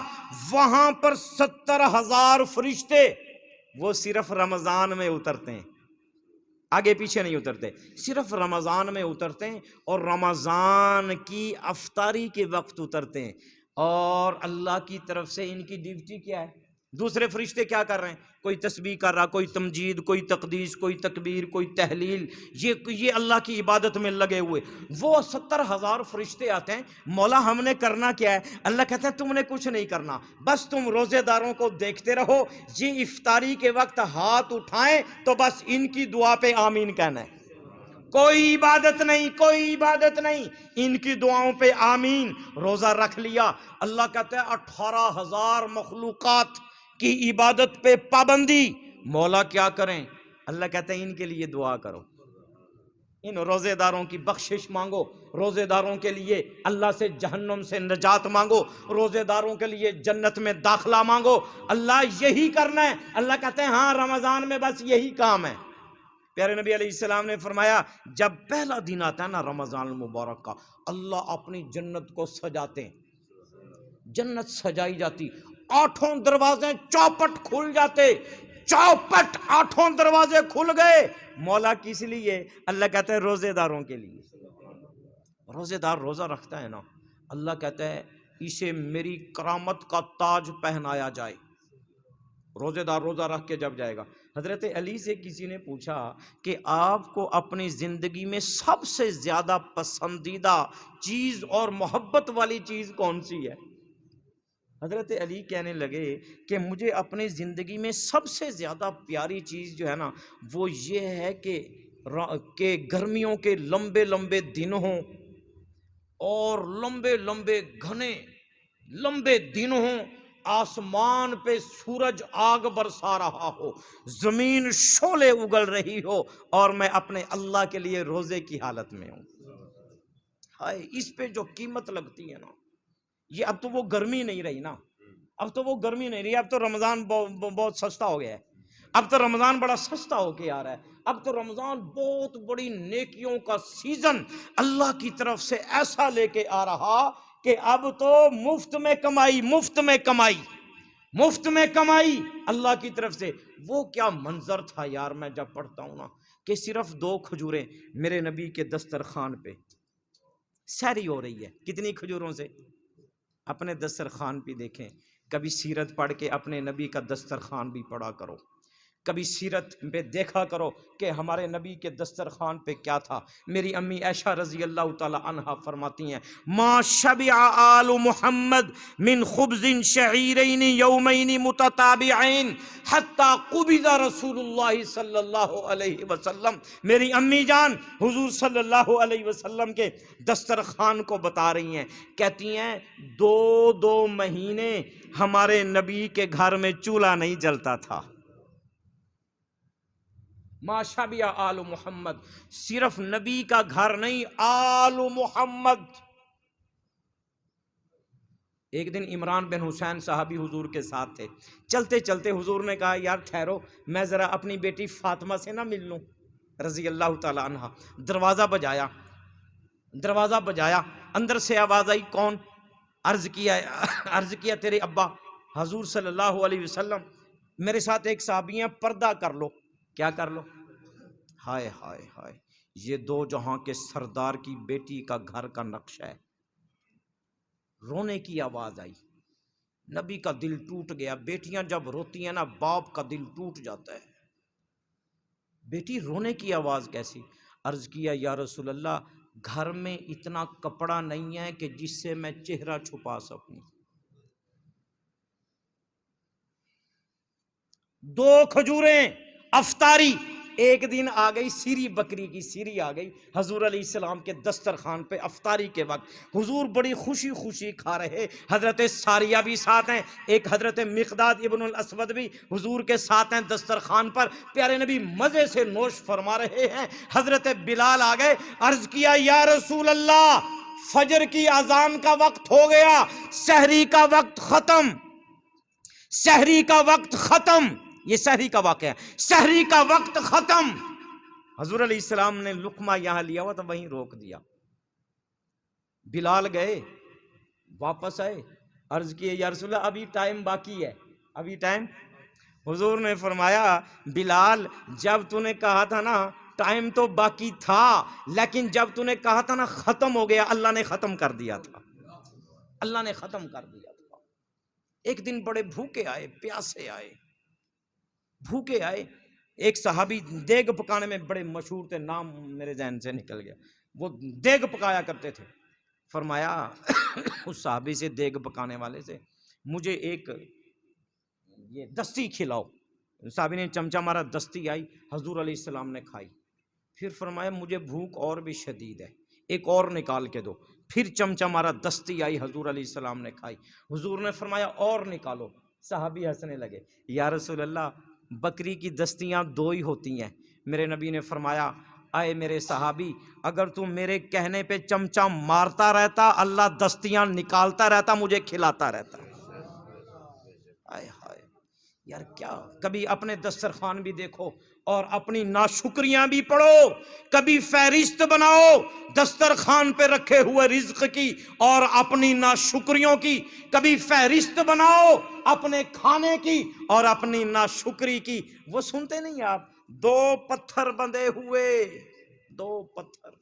وہاں پر 70,000 فرشتے, وہ صرف رمضان میں اترتے ہیں, آگے پیچھے نہیں اترتے, صرف رمضان میں اترتے ہیں اور رمضان کی افطاری کے وقت اترتے ہیں. اور اللہ کی طرف سے ان کی ڈیوٹی کیا ہے؟ دوسرے فرشتے کیا کر رہے ہیں؟ کوئی تسبیح کر رہا، کوئی تمجید، کوئی تقدیس، کوئی تکبیر، کوئی تحلیل، یہ اللہ کی عبادت میں لگے ہوئے۔ وہ 70,000 فرشتے آتے ہیں، مولا ہم نے کرنا کیا ہے؟ اللہ کہتا ہے تم نے کچھ نہیں کرنا، بس تم روزے داروں کو دیکھتے رہو، یہ افطاری کے وقت ہاتھ اٹھائیں تو بس ان کی دعا پہ آمین کہنا ہے، کوئی عبادت نہیں، کوئی عبادت نہیں، ان کی دعاؤں پہ آمین۔ روزہ رکھ لیا، اللہ کہتا ہے 18,000 مخلوقات کی عبادت پہ پابندی، مولا کیا کریں؟ اللہ کہتا ہے ان کے لیے دعا کرو، ان روزے داروں کی بخشش مانگو، روزے داروں کے لیے اللہ سے جہنم سے نجات مانگو، روزے داروں کے لیے جنت میں داخلہ مانگو۔ اللہ یہی کرنا ہے۔ اللہ کہتے ہیں ہاں رمضان میں بس یہی کام ہے۔ پیارے نبی علیہ السلام نے فرمایا جب پہلا دن آتا ہے نا رمضان المبارک کا، اللہ اپنی جنت کو سجاتے ہیں، جنت سجائی جاتی، 8 دروازے چوپٹ کھل جاتے، چوپٹ 8 دروازے کھل گئے، مولا کس لیے؟ اللہ کہتا ہے روزے داروں کے لیے۔ روزے دار روزہ رکھتا ہے نا، اللہ کہتا ہے اسے میری کرامت کا تاج پہنایا جائے۔ روزے دار روزہ رکھ کے جب جائے گا، حضرت علی سے کسی نے پوچھا کہ آپ کو اپنی زندگی میں سب سے زیادہ پسندیدہ چیز اور محبت والی چیز کون سی ہے؟ حضرت علی کہنے لگے کہ مجھے اپنی زندگی میں سب سے زیادہ پیاری چیز جو ہے نا وہ یہ ہے کہ گرمیوں کے لمبے لمبے دن ہوں اور لمبے لمبے گھنے لمبے دن ہوں، آسمان پہ سورج آگ برسا رہا ہو، زمین شعلے اگل رہی ہو اور میں اپنے اللہ کے لیے روزے کی حالت میں ہوں۔ ہائے اس پہ جو قیمت لگتی ہے نا، یہ اب تو وہ گرمی نہیں رہی نا، اب تو وہ گرمی نہیں رہی، اب تو رمضان بہت سستا ہو گیا ہے، اب تو رمضان بڑا سستا ہو کے آ رہا ہے، اب تو رمضان بہت بڑی نیکیوں کا سیزن اللہ کی طرف سے ایسا لے کے آ رہا کہ اب تو مفت میں کمائی، مفت میں کمائی، مفت میں کمائی اللہ کی طرف سے۔ وہ کیا منظر تھا یار، میں جب پڑھتا ہوں نا کہ صرف 2 کھجوریں میرے نبی کے دسترخوان پہ سحری ہو رہی ہے، کتنی کھجوروں سے؟ اپنے دسترخوان پہ دیکھیں، کبھی سیرت پڑھ کے اپنے نبی کا دسترخوان بھی پڑھا کرو، کبھی سیرت پہ دیکھا کرو کہ ہمارے نبی کے دسترخوان پہ کیا تھا۔ میری امی عائشہ رضی اللہ تعالی عنہا فرماتی ہیں ما شبع آل محمد من خبز شعیرین یومین متتابعین حتی قبض رسول اللہ صلی اللہ علیہ وسلم۔ میری امی جان حضور صلی اللہ علیہ وسلم کے دسترخوان کو بتا رہی ہیں، کہتی ہیں 2 مہینے ہمارے نبی کے گھر میں چولہا نہیں جلتا تھا۔ ما شبع آل محمد، صرف نبی کا گھر نہیں، آل محمد۔ ایک دن عمران بن حسین صحابی حضور کے ساتھ تھے، چلتے چلتے حضور نے کہا یار ٹھہرو میں ذرا اپنی بیٹی فاطمہ سے نہ مل لوں رضی اللہ تعالی عنہ۔ دروازہ بجایا، اندر سے آواز آئی کون؟ عرض کیا تیرے ابا حضور صلی اللہ علیہ وسلم، میرے ساتھ ایک صحابی ہیں، پردہ کر لو۔ کیا کر لو؟ ہائے ہائے ہائے، یہ 2 جہاں کے سردار کی بیٹی کا گھر کا نقشہ ہے۔ رونے کی آواز آئی، نبی کا دل ٹوٹ گیا۔ بیٹیاں جب روتی ہیں نا باپ کا دل ٹوٹ جاتا ہے۔ بیٹی رونے کی آواز کیسی؟ عرض کیا یا رسول اللہ گھر میں اتنا کپڑا نہیں ہے کہ جس سے میں چہرہ چھپا سکوں۔ 2 کھجوریں افطاری، ایک دن آ گئی سیری، بکری کی سیری آ گئی حضور علیہ السلام کے دسترخوان پہ افطاری کے وقت۔ حضور بڑی خوشی خوشی کھا رہے، حضرت ساریہ بھی ساتھ ہیں، ایک حضرت مقداد ابن الاسود بھی حضور کے ساتھ ہیں دسترخوان پر، پیارے نبی مزے سے نوش فرما رہے ہیں۔ حضرت بلال آ گئے، عرض کیا یا رسول اللہ فجر کی اذان کا وقت ہو گیا، سحری کا وقت ختم، سحری کا وقت ختم۔ یہ سحری کا واقعہ ہے، سحری کا وقت ختم۔ حضور علیہ السلام نے لقمہ یہاں لیا ہوا تو وہیں روک دیا۔ بلال گئے، واپس آئے، عرض کیے یا رسول اللہ ابھی ٹائم باقی ہے، ابھی ٹائم۔ حضور نے فرمایا بلال جب تو نے کہا تھا نا ٹائم تو باقی تھا، لیکن جب تو نے کہا تھا نا ختم ہو گیا، اللہ نے ختم کر دیا تھا، اللہ نے ختم کر دیا تھا۔ ایک دن بڑے بھوکے آئے، پیاسے آئے، بھوکے آئے. ایک صحابی دیگ پکانے میں بڑے مشہور تھے، نام میرے ذہن سے نکل گیا، وہ دیگ پکایا کرتے تھے. فرمایا اس صحابی سے، دیگ پکانے والے سے، مجھے ایک یہ دستی کھلاؤ. صحابی نے چمچہ مارا، دستی آئی، حضور علیہ السلام نے کھائی. پھر فرمایا مجھے بھوک اور بھی شدید ہے، ایک اور نکال کے دو. پھر چمچہ مارا، دستی آئی، حضور علیہ السلام نے کھائی. حضور نے فرمایا اور نکالو. صحابی ہنسنے لگے، یا رسول اللہ بکری کی دستیاں 2 ہی ہوتی ہیں. میرے نبی نے فرمایا اے میرے صحابی، اگر تم میرے کہنے پہ چمچہ مارتا رہتا، اللہ دستیاں نکالتا رہتا، مجھے کھلاتا رہتا. آئے ہائے یار، کیا کبھی اپنے دسترخوان بھی دیکھو اور اپنی ناشکریاں بھی پڑھو. کبھی فہرست بناؤ دسترخوان پہ رکھے ہوئے رزق کی اور اپنی ناشکریوں کی. کبھی فہرست بناؤ اپنے کھانے کی اور اپنی ناشکری کی. وہ سنتے نہیں آپ، 2 پتھر بندھے ہوئے، 2 پتھر.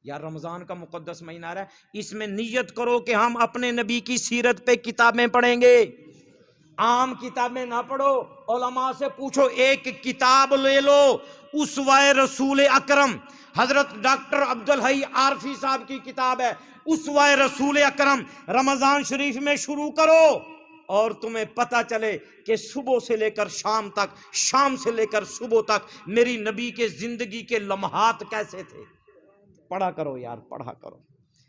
یا رمضان کا مقدس مہینہ آ رہا ہے، اس میں نیت کرو کہ ہم اپنے نبی کی سیرت پہ کتابیں پڑھیں گے. عام کتابیں نہ پڑھو، علماء سے پوچھو. ایک کتاب لے لو، اسوہ رسول اکرم، حضرت ڈاکٹر عبدالحی عارفی صاحب کی کتاب ہے اسوہ رسول اکرم. رمضان شریف میں شروع کرو اور تمہیں پتہ چلے کہ صبح سے لے کر شام تک، شام سے لے کر صبح تک میری نبی کے زندگی کے لمحات کیسے تھے. پڑھا کرو یار، پڑھا کرو.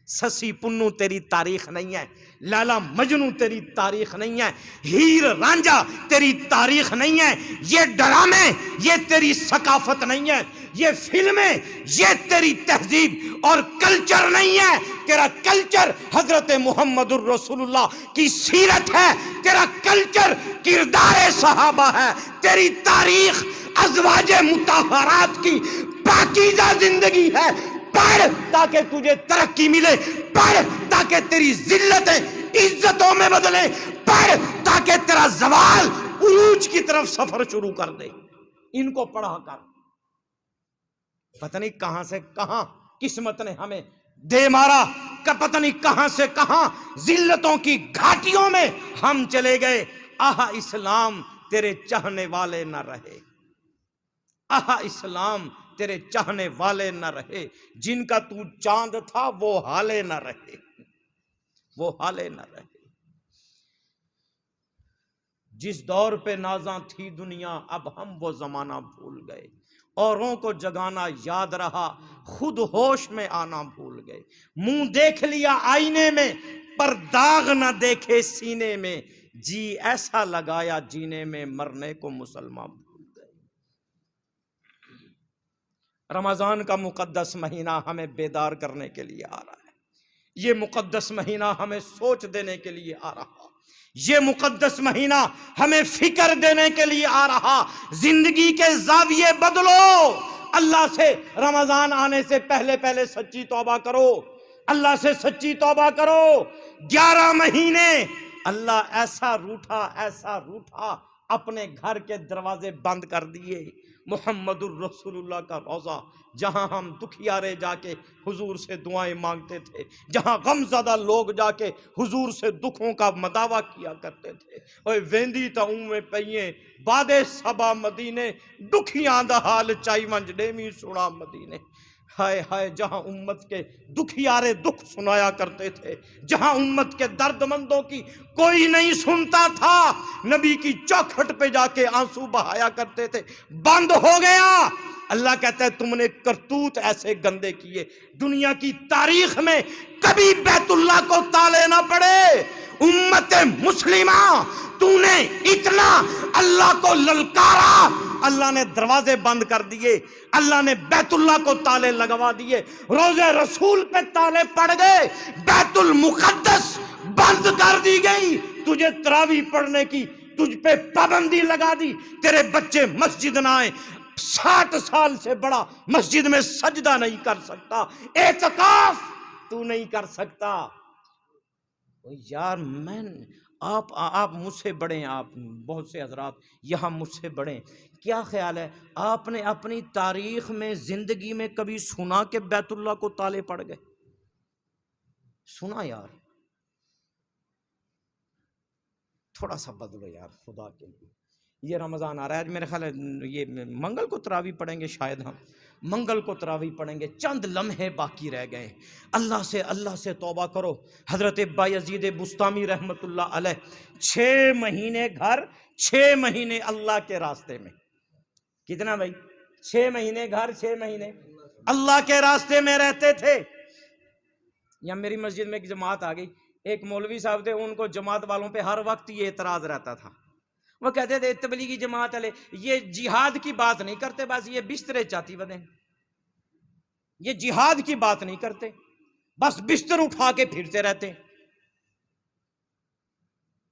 سسی پنو تیری تاریخ نہیں ہے، لالا مجنو تیری تاریخ نہیں ہے، ہیر رانجھا تیری تاریخ نہیں ہے. یہ ڈرامے یہ تیری ثقافت نہیں ہے، یہ فلمیں یہ تیری تہذیب اور کلچر نہیں ہے. تیرا کلچر حضرت محمد الرسول اللہ کی سیرت ہے، تیرا کلچر کردار صحابہ ہے. تیری تاریخ ازواج مطہرات کی پاکیزہ زندگی ہے. پڑھ تاکہ تجھے ترقی ملے، پڑھ تاکہ تیری ذلتیں عزتوں میں بدلیں، پڑھ تاکہ تیرا زوال عروج کی طرف سفر شروع کر دے. ان کو پڑھا کر. پتہ نہیں کہاں سے کہاں قسمت نے ہمیں دے مارا، پتہ نہیں کہاں سے کہاں ذلتوں کی گھاٹیوں میں ہم چلے گئے. آہا اسلام تیرے چاہنے والے نہ رہے، آہا اسلام تیرے چاہنے والے نہ رہے. جن کا تو چاند تھا وہ حالے نہ رہے، وہ حالے نہ رہے. جس دور پہ نازاں تھی دنیا، اب ہم وہ زمانہ بھول گئے. اوروں کو جگانا یاد رہا، خود ہوش میں آنا بھول گئے. منہ دیکھ لیا آئینے میں پر داغ نہ دیکھے سینے میں. جی ایسا لگایا جینے میں، مرنے کو مسلمان بھول گئے. رمضان کا مقدس مہینہ ہمیں بیدار کرنے کے لیے آ رہا ہے. یہ مقدس مہینہ ہمیں سوچ دینے کے لیے آ رہا. یہ مقدس مہینہ ہمیں فکر دینے کے لیے آ رہا. زندگی کے زاویے بدلو. اللہ سے رمضان آنے سے پہلے پہلے سچی توبہ کرو، اللہ سے سچی توبہ کرو. 11 مہینے اللہ ایسا روٹھا اپنے گھر کے دروازے بند کر دیے. محمد الرسول اللہ کا روضہ، جہاں ہم دکھیارے جا کے حضور سے دعائیں مانگتے تھے، جہاں غم زدہ لوگ جا کے حضور سے دکھوں کا مداوع کیا کرتے تھے. اوے ویندی تا میں پئیے بادے سبا مدینے، دکھیاں دا حال چائی ونج ڈیمی سنا مدینے. ہائے ہائے، جہاں امت کے دکھیارے دکھ سنایا کرتے تھے، جہاں امت کے درد مندوں کی کوئی نہیں سنتا تھا، نبی کی چوکھٹ پہ جا کے آنسو بہایا کرتے تھے، بند ہو گیا. اللہ کہتا ہے تم نے کرتوت ایسے گندے کیے، دنیا کی تاریخ میں کبھی بیت اللہ کو تالے نہ پڑے. امت مسلمہ تو نے اتنا اللہ کو للکارا، اللہ نے دروازے بند کر دیے، اللہ نے بیت اللہ کو تالے لگوا دیے، روزے رسول پہ تالے پڑ گئے، بیت المقدس بند کر دی گئی. تجھے تراویح پڑھنے کی تجھ پہ پابندی لگا دی. تیرے بچے مسجد نہ آئیں، 60 سال سے بڑا مسجد میں سجدہ نہیں کر سکتا، اعتکاف تو نہیں کر سکتا. یار آپ مجھ سے بڑے ہیں، آپ بہت سے حضرات یہاں مجھ سے بڑے ہیں. کیا خیال ہے آپ نے اپنی تاریخ میں زندگی میں کبھی سنا کہ بیت اللہ کو تالے پڑ گئے؟ سنا یار، تھوڑا سا بدلو یار خدا کے لیے. یہ رمضان آ رہا ہے، میرے خیال ہے یہ منگل کو تراویح پڑھیں گے، شاید ہم منگل کو تراویح پڑھیں گے. چند لمحے باقی رہ گئے. اللہ سے توبہ کرو. حضرت بایزید بسطامی رحمت اللہ علیہ 6 مہینے گھر 6 مہینے اللہ کے راستے میں. کتنا بھائی؟ 6 مہینے گھر 6 مہینے اللہ کے راستے میں رہتے تھے. یہاں میری مسجد میں ایک جماعت آ گئی، ایک مولوی صاحب تھے، ان کو جماعت والوں پہ ہر وقت یہ اعتراض رہتا تھا. وہ کہتے تھے تبلیغی جماعت والے یہ جہاد کی بات نہیں کرتے، بس یہ بسترے چاتی ودیں، یہ جہاد کی بات نہیں کرتے، بس بستر اٹھا کے پھرتے رہتے.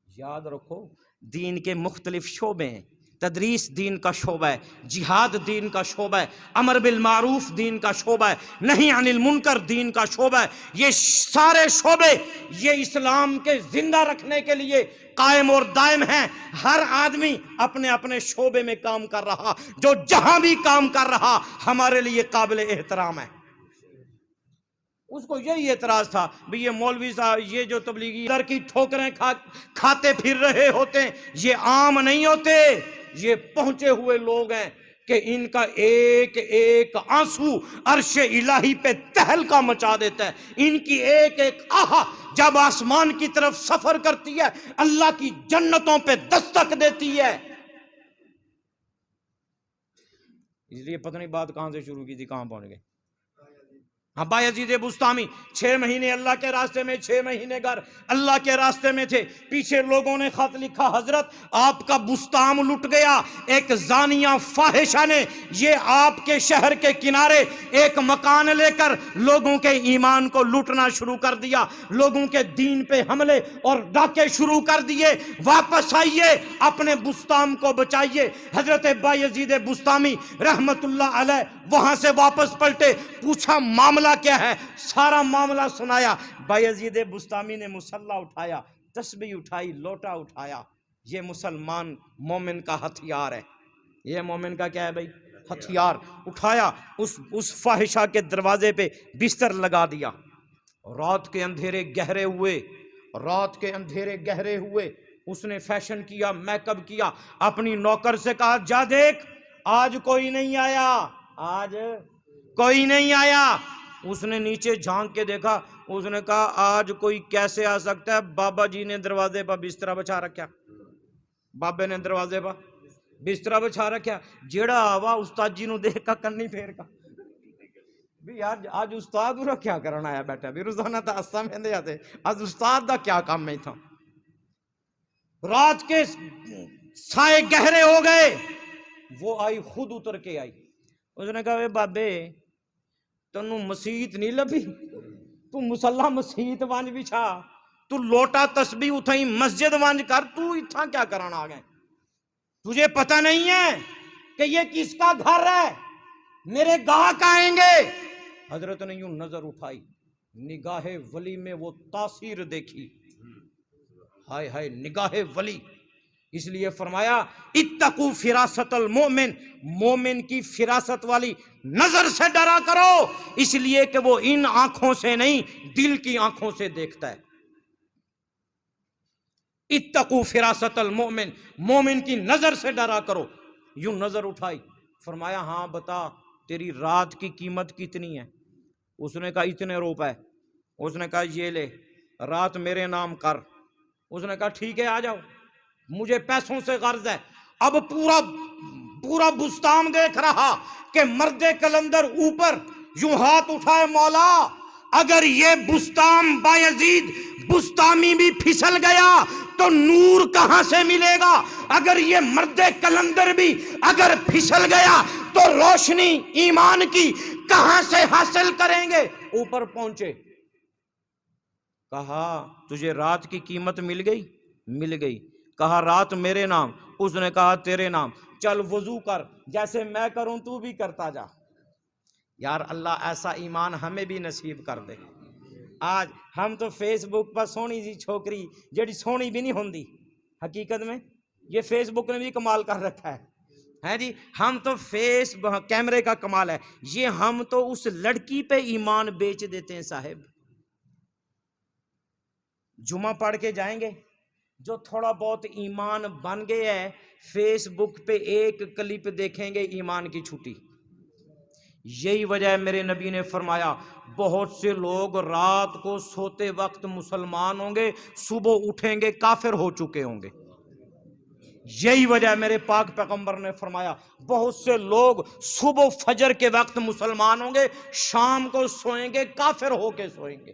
یاد رکھو دین کے مختلف شعبے ہیں. تدریس دین کا شعبہ ہے، جہاد دین کا شعبہ ہے، امر بالمعروف دین کا شعبہ ہے، نہی عن المنکر دین کا شعبہ ہے. یہ سارے شعبے یہ اسلام کے زندہ رکھنے کے لیے قائم اور دائم ہیں. ہر آدمی اپنے اپنے شعبے میں کام کر رہا، جو جہاں بھی کام کر رہا ہمارے لیے قابل احترام ہے. اس کو یہی اعتراض تھا بھی یہ مولوی صاحب یہ جو تبلیغی در کی ٹھوکریں کھاتے پھر رہے ہوتے ہیں، یہ عام نہیں ہوتے، یہ پہنچے ہوئے لوگ ہیں کہ ان کا ایک ایک آنسو عرش الہی پہ تہلکا مچا دیتا ہے. ان کی ایک ایک آہا جب آسمان کی طرف سفر کرتی ہے اللہ کی جنتوں پہ دستک دیتی ہے. اس لیے پتہ نہیں بات کہاں سے شروع کی تھی، کہاں پہنچ گئے. بایزید بسطامی 6 مہینے اللہ کے راستے میں، 6 مہینے گھر اللہ کے راستے میں تھے. پیچھے لوگوں نے خط لکھا، حضرت آپ کا بستام لٹ گیا، ایک زانیہ فاحشہ نے یہ آپ کے شہر کے کنارے ایک مکان لے کر لوگوں کے ایمان کو لوٹنا شروع کر دیا، لوگوں کے دین پہ حملے اور ڈاکے شروع کر دیے. واپس آئیے، اپنے بستام کو بچائیے. حضرت بایزید بسطامی رحمت اللہ علیہ وہاں سے واپس پلٹے، پوچھا معاملہ کیا ہے، سارا معاملہ سنایا. بایزید بسطامی نے مسلح اٹھایا، تسبیح اٹھائی، لوٹا اٹھایا. یہ مسلمان مومن کا ہتھیار ہے. یہ مومن کا کیا ہے بھائی؟ ہتھیار. اٹھایا، اس فاحشہ کے دروازے پہ بستر لگا دیا. رات کے اندھیرے گہرے ہوئے، رات کے اندھیرے گہرے ہوئے. اس نے فیشن کیا، میک اپ کیا، اپنی نوکر سے کہا جا دیکھ آج کوئی نہیں آیا، آج کوئی نہیں آیا. اس نے نیچے جھانک کے دیکھا، اس نے کہا آج کوئی کیسے آ سکتا ہے، بابا جی نے دروازے پر بستر بچھا رکھا، بابے نے دروازے پر بستر بچھا رکھا. جیڑا آوا استاد جی نو دیکھ کا کنی پھیر کا بھی یار آج استاد وہ کیا کرنا آیا بیٹھا بھی روزانہ تا اسا میں دے آتے، آج استاد دا کیا کام میں تھا. رات کے سائے گہرے ہو گئے، وہ آئی، خود اتر کے آئی. اس نے کہا بابے تنو مسیت نہیں لبھی، تو مسلح مسیت وانج بچھا، تو لوٹا تسبیح اٹھائی مسجد وانج کر، تو اتھا کیا کرنا آ گئے؟ تجھے پتہ نہیں ہے کہ یہ کس کا گھر ہے، میرے گاہک آئیں گے. حضرت نے یوں نظر اٹھائی، نگاہ ولی میں وہ تاثیر دیکھی، ہائے ہائے نگاہ ولی. اس لیے فرمایا اتقوا فراست المؤمن، مومن کی فراست والی نظر سے ڈرا کرو، اس لیے کہ وہ ان آنکھوں سے نہیں دل کی آنکھوں سے دیکھتا ہے. اتقوا فراست المؤمن، مومن کی نظر سے ڈرا کرو. یوں نظر اٹھائی، فرمایا ہاں بتا تیری رات کی قیمت کتنی ہے؟ اس نے کہا اتنے روپے. اس نے کہا یہ لے رات میرے نام کر. اس نے کہا ٹھیک ہے آ جاؤ، مجھے پیسوں سے غرض ہے. اب پورا بستام دیکھ رہا کہ مرد کلندر اوپر یوں ہاتھ اٹھائے، مولا اگر یہ بستام بایزید بسطامی بھی پھسل گیا تو نور کہاں سے ملے گا؟ اگر یہ مرد کلندر بھی اگر پھسل گیا تو روشنی ایمان کی کہاں سے حاصل کریں گے؟ اوپر پہنچے، کہا تجھے رات کی قیمت مل گئی؟ مل گئی. کہا رات میرے نام؟ اس نے کہا تیرے نام. چل وضو کر، جیسے میں کروں تو بھی کرتا جا. یار اللہ ایسا ایمان ہمیں بھی نصیب کر دے. آج ہم تو فیس بک پر سونی سی چھوکری جڑی سونی بھی نہیں ہوندی، حقیقت میں یہ فیس بک نے بھی کمال کر رکھا ہے جی. ہم تو فیس کیمرے کا کمال ہے، یہ ہم تو اس لڑکی پہ ایمان بیچ دیتے ہیں صاحب. جمعہ پڑھ کے جائیں گے. جو تھوڑا بہت ایمان بن گیا ہے فیس بک پہ ایک کلپ دیکھیں گے ایمان کی چھٹی. یہی وجہ ہے میرے نبی نے فرمایا بہت سے لوگ رات کو سوتے وقت مسلمان ہوں گے، صبح اٹھیں گے کافر ہو چکے ہوں گے. یہی وجہ ہے میرے پاک پیغمبر نے فرمایا بہت سے لوگ صبح فجر کے وقت مسلمان ہوں گے، شام کو سوئیں گے کافر ہو کے سوئیں گے.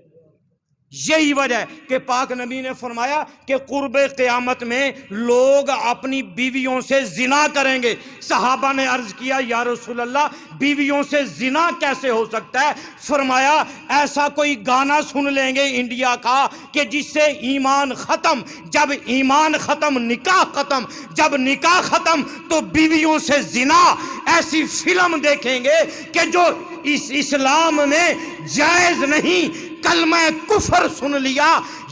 یہی وجہ ہے کہ پاک نبی نے فرمایا کہ قرب قیامت میں لوگ اپنی بیویوں سے زنا کریں گے. صحابہ نے عرض کیا یا رسول اللہ بیویوں سے زنا کیسے ہو سکتا ہے؟ فرمایا ایسا کوئی گانا سن لیں گے انڈیا کا کہ جس سے ایمان ختم، جب ایمان ختم نکاح ختم، جب نکاح ختم تو بیویوں سے زنا. ایسی فلم دیکھیں گے کہ جو اس اسلام میں جائز نہیں. کلمہ کفر سن لیا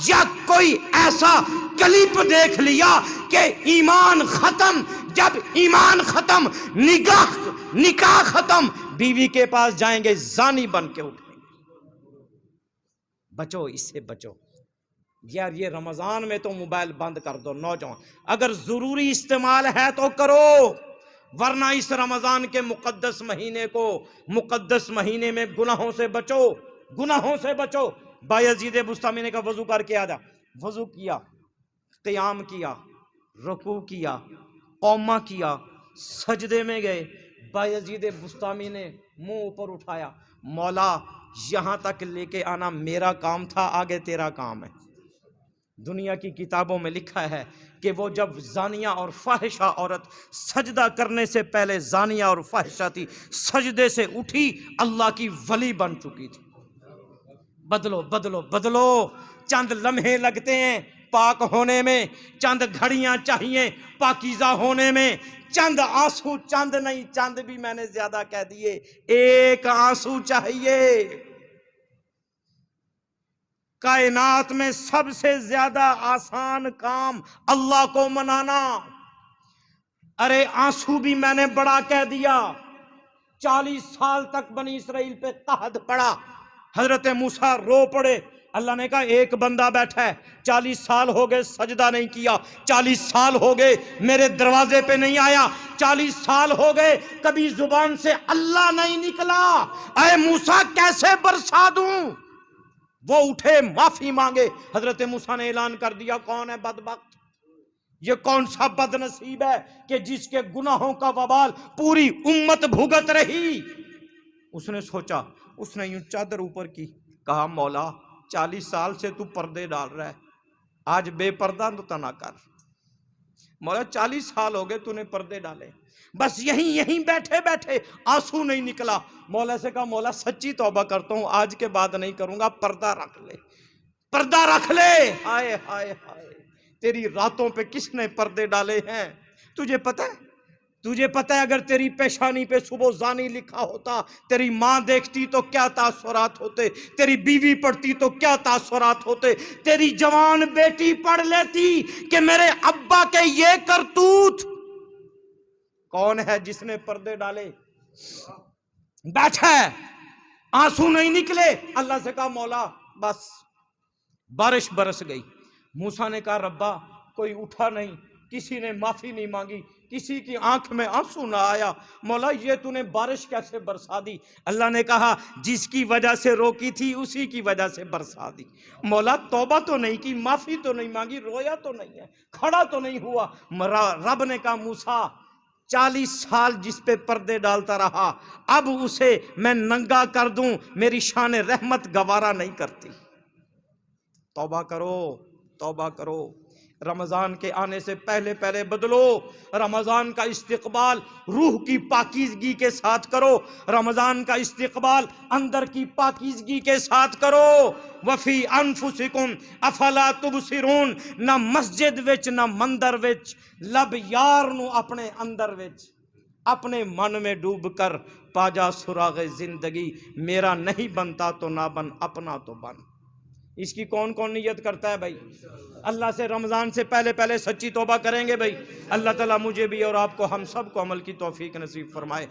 یا کوئی ایسا کلپ دیکھ لیا کہ ایمان ختم، جب ایمان ختم نکاح ختم، بیوی کے پاس جائیں گے زانی بن کے اٹھیں گے. بچو، اس سے بچو یار. یہ رمضان میں تو موبائل بند کر دو نوجوان، اگر ضروری استعمال ہے تو کرو، ورنہ اس رمضان کے مقدس مہینے کو، مقدس مہینے میں گناہوں سے بچو، گناہوں سے بچو. بایزید بستامی نے کہا وضو کر کے آجا. وضو کیا، قیام کیا، رکوع کیا، قومہ کیا، سجدے میں گئے. بایزید بستامی نے منہ اوپر اٹھایا، مولا یہاں تک لے کے آنا میرا کام تھا، آگے تیرا کام ہے. دنیا کی کتابوں میں لکھا ہے کہ وہ جب زانیہ اور فاحشہ عورت سجدہ کرنے سے پہلے زانیہ اور فاحشہ تھی، سجدے سے اٹھی اللہ کی ولی بن چکی تھی. بدلو بدلو بدلو. چند لمحے لگتے ہیں پاک ہونے میں، چند گھڑیاں چاہیے پاکیزہ ہونے میں، چند آنسو، چند نہیں، چند بھی میں نے زیادہ کہہ دیے، ایک آنسو چاہیے. کائنات میں سب سے زیادہ آسان کام اللہ کو منانا. ارے آنسو بھی میں نے بڑا کہہ دیا. 40 سال تک بنی اسرائیل پہ قحط پڑا، حضرت موسیٰ رو پڑے. اللہ نے کہا ایک بندہ بیٹھا ہے 40 سال ہو گئے سجدہ نہیں کیا، 40 سال ہو گئے میرے دروازے پہ نہیں آیا، 40 سال ہو گئے کبھی زبان سے اللہ نہیں نکلا، اے موسیٰ کیسے برسا دوں؟ وہ اٹھے معافی مانگے. حضرت موسیٰ نے اعلان کر دیا کون ہے بدبخت؟ یہ کون سا بد نصیب ہے کہ جس کے گناہوں کا وبال پوری امت بھگت رہی؟ اس نے سوچا، اس نے یوں چادر اوپر کی، کہا مولا 40 سال سے تو پردے ڈال رہا ہے، آج بے پردہ تو نہ کر. مولا 40 سال ہو گئے تو نے پردے ڈالے، بس یہیں بیٹھے بیٹھے آنسو نہیں نکلا. مولا سے کہا مولا سچی توبہ کرتا ہوں، آج کے بعد نہیں کروں گا، پردہ رکھ لے، پردہ رکھ لے. ہائے ہائے ہائے، تیری راتوں پہ کس نے پردے ڈالے ہیں؟ تجھے پتہ ہے؟ تجھے پتہ ہے اگر تیری پیشانی پہ صبح زانی لکھا ہوتا، تیری ماں دیکھتی تو کیا تاثرات ہوتے، تیری بیوی پڑھتی تو کیا تاثرات ہوتے، تیری جوان بیٹی پڑھ لیتی کہ میرے ابا کے یہ کرتوت. کون ہے جس نے پردے ڈالے؟ بیٹھا ہے، آنسو نہیں نکلے. اللہ سے کہا مولا بس. بارش برس گئی. موسیٰ نے کہا ربا کوئی اٹھا نہیں، کسی نے معافی نہیں مانگی، کسی کی آنکھ میں آنسو نہ آیا. مولا یہ تو نے بارش کیسے برسا دی؟ اللہ نے کہا جس کی وجہ سے روکی تھی اسی کی وجہ سے برسا دی. مولا توبہ تو نہیں کی، معافی تو نہیں مانگی، رویا تو نہیں ہے، کھڑا تو نہیں ہوا. رب نے کہا موسیٰ 40 سال جس پہ پردے ڈالتا رہا، اب اسے میں ننگا کر دوں، میری شان رحمت گوارا نہیں کرتی. توبہ کرو، توبہ کرو. رمضان کے آنے سے پہلے پہلے بدلو. رمضان کا استقبال روح کی پاکیزگی کے ساتھ کرو، رمضان کا استقبال اندر کی پاکیزگی کے ساتھ کرو. وفی انفسکم افلا تبصرون. نہ مسجد وچ نہ مندر وچ، لب یار نو اپنے اندر وچ، اپنے من میں ڈوب کر پاجا سراغ زندگی. میرا نہیں بنتا تو نہ بن، اپنا تو بن. اس کی کون کون نیت کرتا ہے بھائی؟ اللہ سے رمضان سے پہلے پہلے سچی توبہ کریں گے بھائی. اللہ تعالیٰ مجھے بھی اور آپ کو، ہم سب کو عمل کی توفیق نصیب فرمائے.